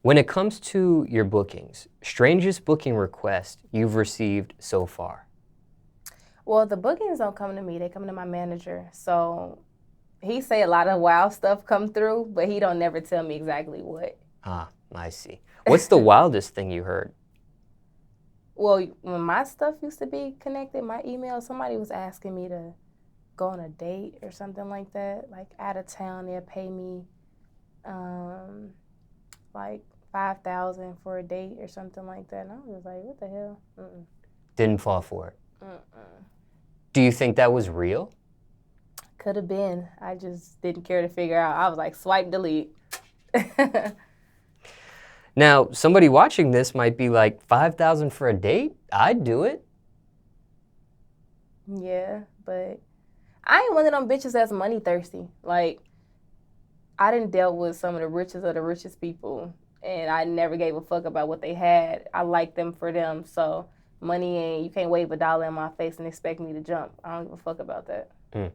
When it comes to your bookings, strangest booking request you've received so far? Well, the bookings don't come to me; they come to my manager. So he say a lot of wild stuff come through, but he don't never tell me exactly what. Ah, I see. What's the wildest thing you heard? Well, when my stuff used to be connected, my email, somebody was asking me to go on a date or something like that, like out of town. They'll pay me like 5,000 for a date or something like that. And I was just like, what the hell? Mm-mm. Didn't fall for it. Mm-mm. Do you think that was real? Could have been. I just didn't care to figure out. I was like, swipe delete. Now, somebody watching this might be like, 5,000 for a date? I'd do it. Yeah, but I ain't one of them bitches that's money thirsty. Like, I done dealt with some of the richest people, and I never gave a fuck about what they had. I liked them for them. So money ain't, you can't wave a dollar in my face and expect me to jump. I don't give a fuck about that. Mm.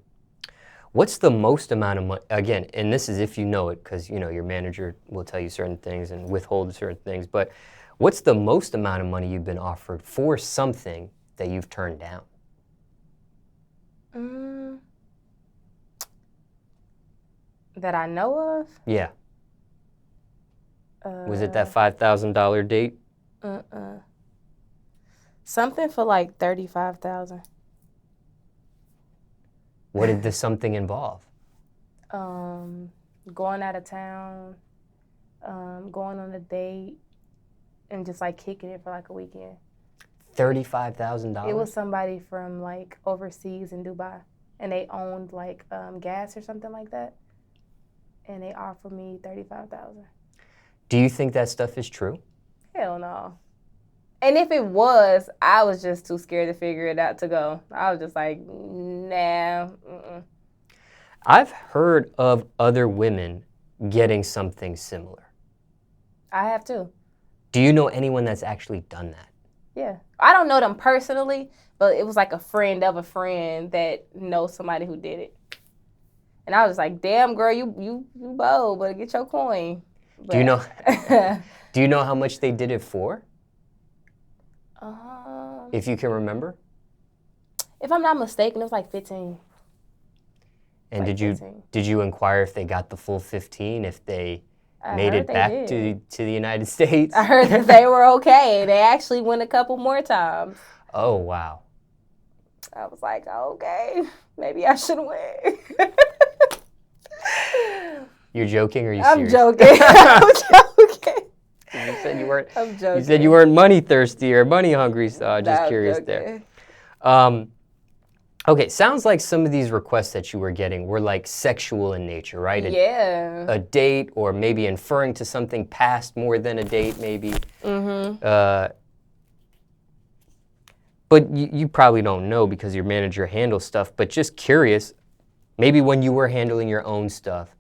What's the most amount of money, again, and this is if you know it, because you know your manager will tell you certain things and withhold certain things, but what's the most amount of money you've been offered for something that you've turned down? That I know of? Yeah. Was it that $5,000 date? Something for like 35,000. What did this something involve? Going out of town, going on a date, and just like kicking it for like a weekend. $35,000? It was somebody from like overseas in Dubai, and they owned like gas or something like that, and they offered me 35,000. Do you think that stuff is true? Hell no. And if it was, I was just too scared to figure it out to go. I was just like, nah. Mm-mm. I've heard of other women getting something similar. I have too. Do you know anyone that's actually done that? Yeah. I don't know them personally, but it was like a friend of a friend that knows somebody who did it. And I was like, damn, girl, you bold, but get your coin. But, do you know how much they did it for? If you can remember? If I'm not mistaken, it was like 15. And like did you inquire if they got the full 15, if they made it back to the United States? I heard that they were okay. They actually went a couple more times. Oh, wow. I was like, okay, maybe I should win. You're joking or are you serious? I'm joking. I'm joking. You said you weren't. I'm joking. You said you weren't money thirsty or money hungry, so I'm just curious there. Okay, sounds like some of these requests that you were getting were like sexual in nature, right? Yeah. A date, or maybe inferring to something past more than a date, maybe. Mm-hmm. But you probably don't know because your manager handles stuff, but just curious, maybe when you were handling your own stuff,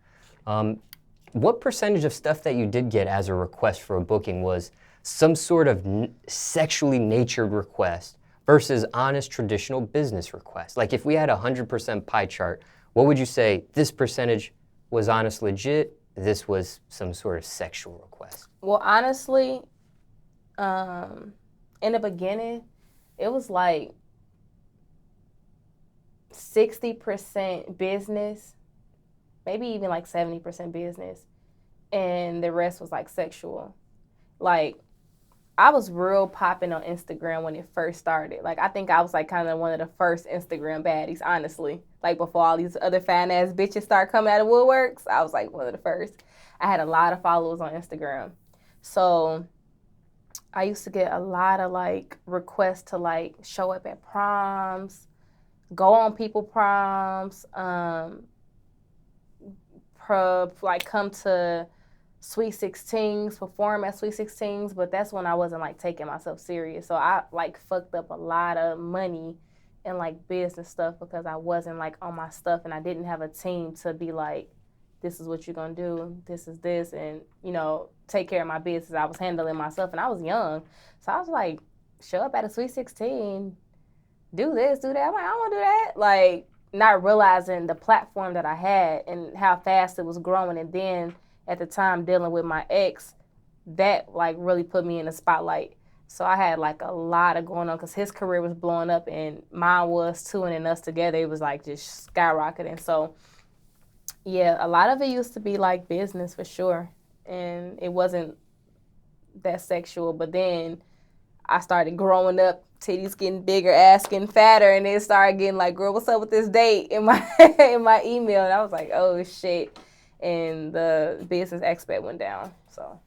what percentage of stuff that you did get as a request for a booking was some sort of sexually natured request versus honest traditional business request? Like if we had a 100% pie chart, what would you say this percentage was honest legit, this was some sort of sexual request? Well, honestly, in the beginning, it was like 60% business, maybe even like 70% business, and the rest was like sexual. Like, I was real popping on Instagram when it first started. Like, I think I was like kind of one of the first Instagram baddies, honestly. Like, before all these other fan-ass bitches start coming out of woodworks, I was like one of the first. I had a lot of followers on Instagram. So I used to get a lot of like requests to like show up at proms, go on people proms, like come to Sweet 16s, perform at Sweet 16s, but that's when I wasn't like taking myself serious. So I like fucked up a lot of money and like business stuff because I wasn't like on my stuff and I didn't have a team to be like, this is what you're gonna do, this is this, and you know, take care of my business. I was handling myself and I was young. So I was like, show up at a Sweet 16, do this, do that. I'm like, I don't wanna do that. Like, not realizing the platform that I had and how fast it was growing. And then at the time dealing with my ex, that like really put me in the spotlight. So I had like a lot of going on because his career was blowing up and mine was too, and then us together it was like just skyrocketing. So yeah, a lot of it used to be like business for sure, and it wasn't that sexual. But then I started growing up, titties getting bigger, ass getting fatter, and then started getting like, girl, what's up with this date in my in my email, and I was like, oh shit, and the business aspect went down. So